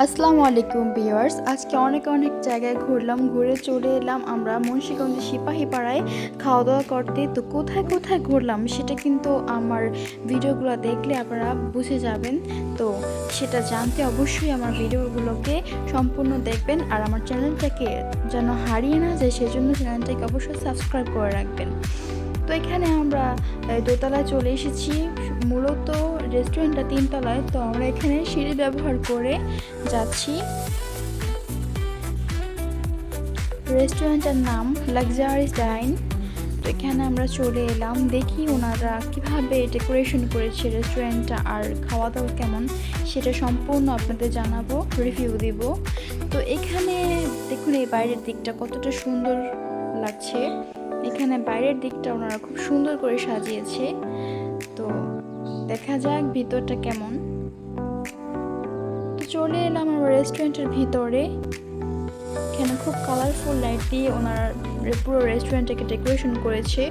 আসসালামু আলাইকুম ভিউয়ার্স, আজকে অনেক জায়গায় ঘুরলাম, ঘুরে চলে এলাম আমরা মুন্সিগঞ্জের সিপাহীপাড়ায় খাওয়া দাওয়া করতে। তো কোথায় কোথায় ঘুরলাম সেটা কিন্তু আমার ভিডিওগুলো দেখলে আপনারা বুঝে যাবেন। তো সেটা জানতে অবশ্যই আমার ভিডিওগুলোকে সম্পূর্ণ দেখবেন, আর আমার চ্যানেলটাকে যেন হারিয়ে না যায় সেজন্য চ্যানেলটাকে অবশ্যই সাবস্ক্রাইব করে রাখবেন। তো এখানে আমরা দোতলায় চলে এসেছি, মূলত রেস্টুরেন্টটা তিনতলায়। তো আমরা এখানে সিঁড়ি ব্যবহার করে যাচ্ছি। রেস্টুরেন্টের নাম লাক্সারিস ডাইন। তো এখানে আমরা চলে এলাম, দেখি ওনারা কিভাবে ডেকোরেশন করেছে রেস্টুরেন্টটা আর খাওয়া দাওয়া কেমন সেটা সম্পূর্ণ আপনাদের জানাবো, রিভিউ দিব। তো এখানে দেখুন এই বাইরের দিকটা কতটা সুন্দর লাগছে। এখানে বাইরের দিকটা ওনারা খুব সুন্দর করে সাজিয়েছে। তো দেখা যাক ভিতরটা কেমন। তো চলে এলাম আমরা রেস্টুরেন্টের ভিতরে। এখানে খুব কালারফুল লাইট দিয়ে ওনারা পুরো রেস্টুরেন্টটাকে ডেকোরেশন করেছে।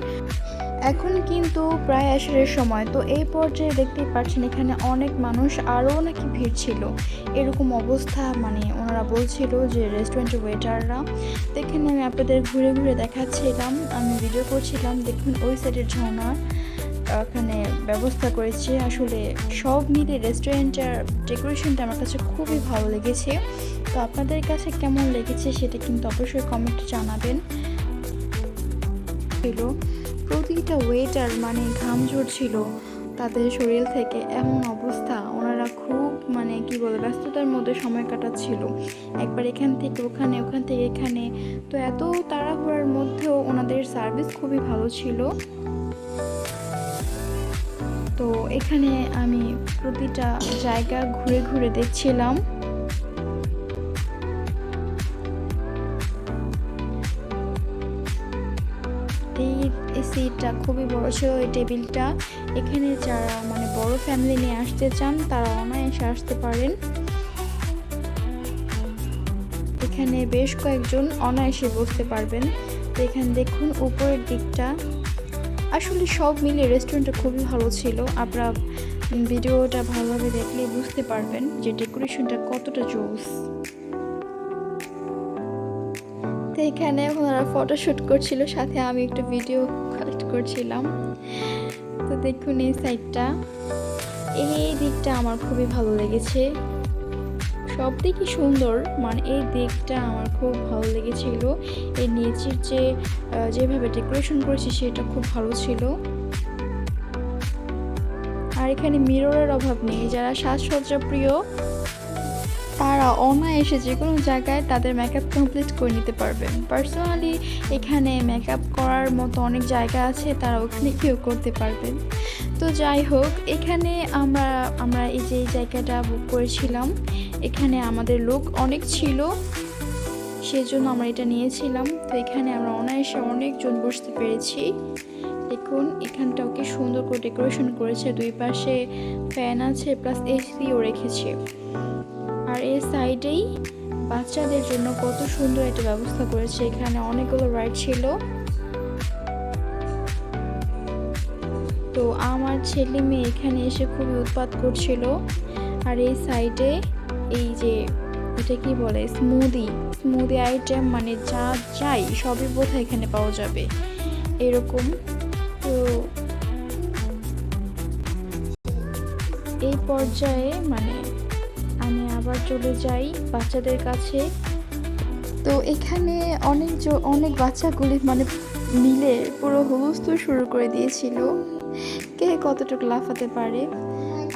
এখন কিন্তু প্রায় আসারের সময়। তো এই পর্যায়ে দেখতেই পাচ্ছেন এখানে অনেক মানুষ, আরও নাকি ভিড় ছিল এরকম অবস্থা। মানে ওনারা বলছিল যে রেস্টুরেন্টের ওয়েটাররা। তো এখানে আমি আপনাদের ঘুরে ঘুরে দেখাচ্ছিলাম, আমি ভিডিও করছিলাম। দেখুন ওই সাইডের ঝর্ণা এখানে ব্যবস্থা করেছে। আসলে সব মিলে রেস্টুরেন্টের ডেকোরেশনটা আমার কাছে খুবই ভালো লেগেছে। তো আপনাদের কাছে কেমন লেগেছে সেটা কিন্তু অবশ্যই কমেন্টে জানাবেন। প্রতিটা ওয়েটার মানে ঘাম ঝরছিল তাদের শরীর থেকে, এমন অবস্থা। ওনারা খুব মানে কি বলে ব্যস্ততার মধ্যে সময় কাটাচ্ছিল, একবার এখান থেকে ওখানে, ওখান থেকে এখানে। তো এত তাড়াহুড়ার মধ্যেও ওনাদের সার্ভিস খুবই ভালো ছিল। তো এখানে আমি প্রতিটা জায়গা ঘুরে ঘুরে দেখছিলাম। এই সিটটা খুবই বড় ছিল, এই টেবিলটা। এখানে যারা মানে বড় ফ্যামিলি নিয়ে আসতে চান তারা অনায়াসে আসতে পারেন। এখানে বেশ কয়েকজন অনায়াসে বসতে পারবেন। তো এখানে দেখুন উপরের দিকটা, আসলে সব মিলিয়ে রেস্টুরেন্টটা খুবই ভালো ছিল। আপনারা ভিডিওটা ভালোভাবে দেখলে বুঝতে পারবেন যে ডেকোরেশনটা কতটা জোস। তো এখানে ওনারা ফটোশ্যুট করছিল, সাথে আমি একটু ভিডিও কালেক্ট করছিলাম। তো দেখুন এই সাইডটা, এই দিকটা আমার খুবই ভালো লেগেছে। সব দিকই সুন্দর, মানে এই দিকটা আমার খুব ভালো লেগেছিল। এই নিচের যেভাবে ডেকোরেশন করেছে সেটা খুব ভালো ছিল। আর এখানে মিররের অভাব নেই, যারা সাজসজ্জা প্রিয় তারা অনায়াসে যে কোনো জায়গায় তাদের মেকআপ কমপ্লিট করে নিতে পারবেন। পার্সোনালি এখানে মেকআপ করার মতো অনেক জায়গা আছে, তারা ওখানে গিয়েও করতে পারবেন। তো যাই হোক, এখানে আমরা এই যে জায়গাটা বুক করেছিলাম, এখানে আমাদের লোক অনেক ছিল, সেজন্য আমরা এটা নিয়েছিলাম। তো এখানে আমরা অনায়াসে অনেকজন বসতে পেরেছি। দেখুন এখানটাও কি সুন্দর করে ডেকোরেশন করেছে, দুই পাশে ফ্যান আছে প্লাস এসিও রেখেছে। আর এই সাইডেই বাচ্চাদের জন্য কত সুন্দর একটা ব্যবস্থা করেছে, এখানে অনেকগুলো রাইড ছিল। তো আমার ছেলে মেয়ে এখানে এসে খুবই উৎপাত করছিল। আর এই সাইডে এই যে এটা কি বলে স্মুদি আইটেম, মানে যা চাই সবই বোধহয় এখানে পাওয়া যাবে এরকম। তো এই পর্যায়ে মানে আমি আবার চলে যাই বাচ্চাদের কাছে। তো এখানে অনেক বাচ্চাগুলি মানে মিলে পুরো হুলস্থুল শুরু করে দিয়েছিল, কে কতটুকু লাফাতে পারে।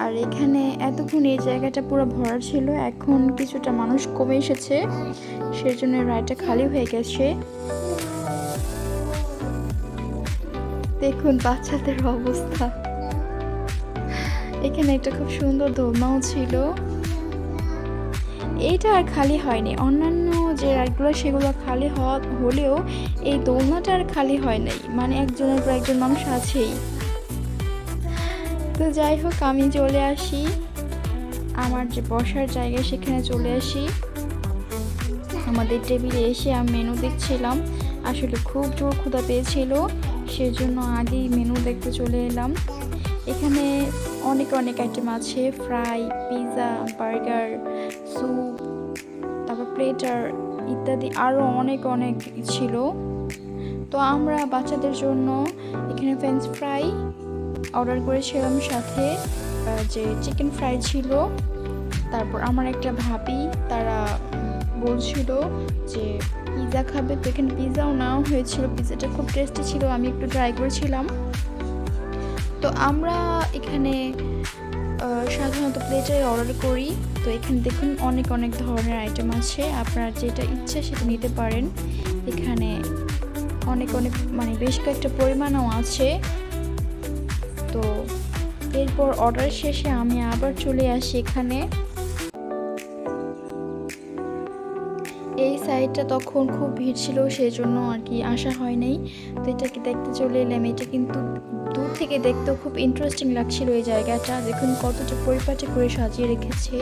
আর এখানে এতক্ষণ এই জায়গাটা পুরো ভরা ছিল, এখন কিছুটা মানুষ কমে এসেছে, সেজন্য রাইডটা খালি হয়ে গেছে। দেখুন বাচ্চাদের অবস্থা। এখানে একটা খুব সুন্দর দোলনাও ছিল, এইটা আর খালি হয়নি। অন্যান্য যে রাইডগুলো সেগুলো খালি হলেও এই দোলনাটা আর খালি হয় নাই, মানে একজনের পর একজন মানুষ আছেই। তো যাই হোক, আমি চলে আসি আমার যে বসার জায়গা সেখানে চলে আসি। আমাদের টেবিলে এসে আমি মেনু দেখছিলাম, আসলে খুব জোর ক্ষুধা পেয়েছিল, সেজন্য আগেই মেনু দেখতে চলে এলাম। এখানে অনেক আইটেম আছে, fry, pizza, burger, soup, platter ইত্যাদি আরও অনেক অনেক ছিল। তো আমরা বাচ্চাদের জন্য এখানে ফ্রেঞ্চ ফ্রাই অর্ডার করেছিলাম, সাথে যে চিকেন ফ্রাই ছিল। তারপর আমার একটা ভাবি তারা বলছিল যে পিৎজা খাবে, তো এখানে পিৎজাও নেওয়া হয়েছিল। পিৎজাটা খুব টেস্টি ছিল, আমি একটু ট্রাই করেছিলাম। তো আমরা এখানে সাধারণত প্লেটারে অর্ডার করি। তো এখানে দেখুন অনেক অনেক ধরনের আইটেম আছে, আপনার যেটা ইচ্ছা সেটা নিতে পারেন। এখানে অনেক অনেক মানে বেশ কয়েকটা পরিমাণও আছে। তো এরপর অর্ডার শেষে আমি আবার চলে আসি এখানে। এই সাইডটা তখন খুব ভিড় ছিল, সেই জন্য আর কি আসা হয় নাই। তো এটাকে দেখতে চলে এলাম। এটা কিন্তু দূর থেকে দেখতেও খুব ইন্টারেস্টিং লাগছিল এই জায়গাটা। দেখুন কতটা পরিপাটি করে সাজিয়ে রেখেছে,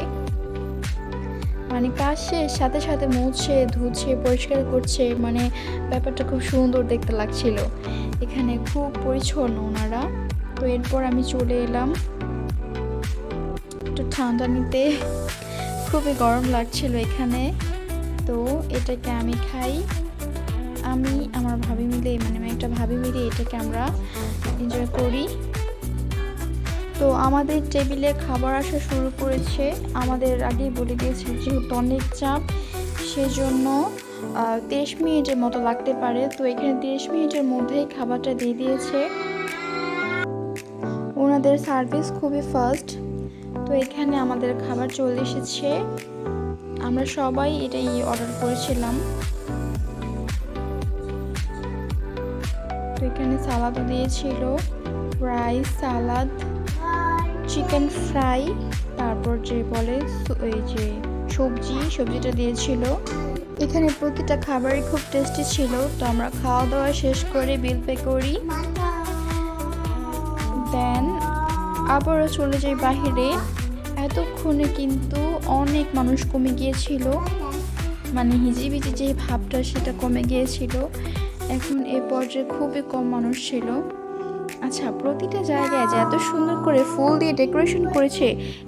মানে কাজ শেষ সাথে সাথে মুছছে, ধুচ্ছে, পরিষ্কার করছে, মানে ব্যাপারটা খুব সুন্দর দেখতে লাগছিল। এখানে খুব পরিচ্ছন্ন ওনারা। তো এরপর আমি চলে এলাম একটু ঠান্ডা নিতে, খুবই গরম লাগছিল এখানে। তো এটাকে আমি খাই, আমি আমার ভাবি মিলে, মানে আমি একটা ভাবি মিলে এটাকে আমরা এনজয় করি। তো আমাদের টেবিলে খাবার আসা শুরু করেছে। আমাদের আগেই বলে দিয়েছিল যেহেতু অনেক চাপ, সেজন্য 30 মিনিটের মতো লাগতে পারে। তো এখানে 30 মিনিটের মধ্যেই খাবারটা দিয়ে দিয়েছে। ওনাদের সার্ভিস খুবই ফাস্ট। তো এখানে আমাদের খাবার চলে এসেছে, আমরা সবাই এটাই অর্ডার করেছিলাম। তো এখানে সালাদও দিয়েছিল, রাইস, সালাদ, চিকেন ফ্রাই, তারপর যে বলে এই যে সবজিটা দিয়েছিল। এখানে প্রতিটা খাবারই খুব টেস্টি ছিল। তো আমরা খাওয়া দাওয়া শেষ করে বিল পে করি, দেন আবারও চলে যাই বাহিরে। এতক্ষণে কিন্তু অনেক মানুষ কমে গিয়েছিল, মানে হিজিবিজি যে ভাবটা সেটা কমে গিয়েছিল। এখন এ পর্যায়ে খুবই কম মানুষ ছিল। আচ্ছা, প্রতিটা জায়গায় যে এত সুন্দর করে ফুল দিয়ে ডেকোরেশন করেছে,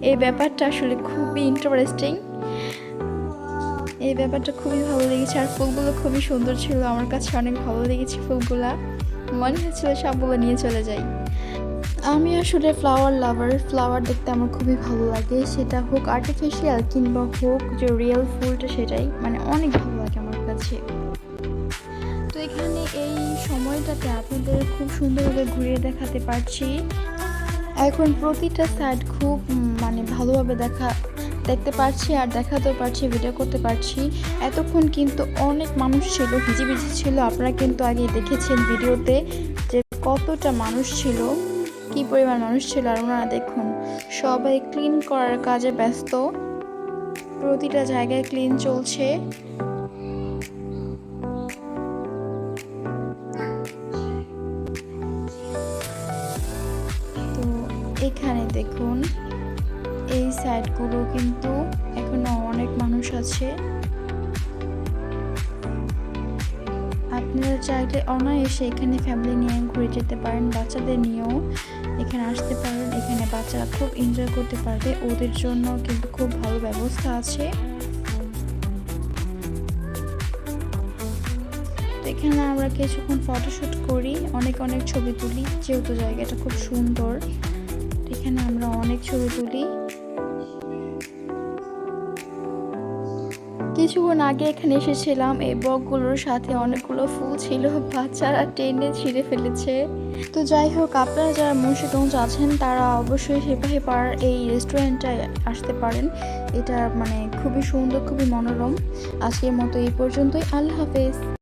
এই ব্যাপারটা আসলে খুবই ইন্টারেস্টিং। এই ব্যাপারটা খুবই ভালো লেগেছে, আর ফুলগুলো খুবই সুন্দর ছিল। আমার কাছে অনেক ভালো লেগেছে ফুলগুলা, মনে হচ্ছিল সবগুলো নিয়ে চলে যাই। আমি আসলে ফ্লাওয়ার লাভার, ফ্লাওয়ার দেখতে আমার খুবই ভালো লাগে, সেটা হোক আর্টিফিশিয়াল কিংবা হোক যে রিয়েল ফুলটা, সেটাই মানে অনেক ভালো লাগে আমার কাছে। তো এখানে এই সময়টাতে আপনাদের খুব সুন্দরভাবে ঘুরিয়ে দেখাতে পারছি। এখন প্রতিটা সাইড খুব মানে ভালোভাবে দেখতে পারছি আর দেখাতেও পারছি, ভিডিও করতে পারছি। এতক্ষণ কিন্তু অনেক মানুষ ছিল, হিজিবিজি ছিল। আপনারা কিন্তু আগে দেখেছেন ভিডিওতে যে কতটা মানুষ ছিল, কি পরিমাণ মানুষ ছিল। আর ওনারা দেখুন সবাই ক্লিন করার কাজে ব্যস্ত, প্রতিটা জায়গায় ক্লিন চলছে। তো এখানে দেখুন এই সাইডগুলো কিন্তু এখনো অনেক মানুষ আছে। আপনারা চাইলে অনায়াসে এখানে ফ্যামিলি নিয়ে ঘুরে যেতে পারেন, বাচ্চাদের নিয়েও এখানে আসতে পারেন। এখানে বাচ্চারা খুব এনজয় করতে পারবে, ওদের জন্য কিন্তু খুব ভালো ব্যবস্থা আছে। তো এখানে আমরা কিছুক্ষণ ফটোশ্যুট করি, অনেক অনেক ছবি তুলি, যেহেতু জায়গাটা খুব সুন্দর। এখানে আমরা অনেক ছবি তুলি। কিছুক্ষণ আগে এখানে এসেছিলাম, এই বকগুলোর সাথে অনেকগুলো ফুল ছিল, বাচ্চারা টেনে ছিঁড়ে ফেলেছে। তো যাই হোক, আপনারা যারা মুন্সিগঞ্জ আছেন তারা অবশ্যই সিপাহী পাড়ার এই রেস্টুরেন্টটায় আসতে পারেন। এটা মানে খুবই সুন্দর, খুবই মনোরম। আজকের মতো এই পর্যন্তই, আল্লাহ হাফেজ।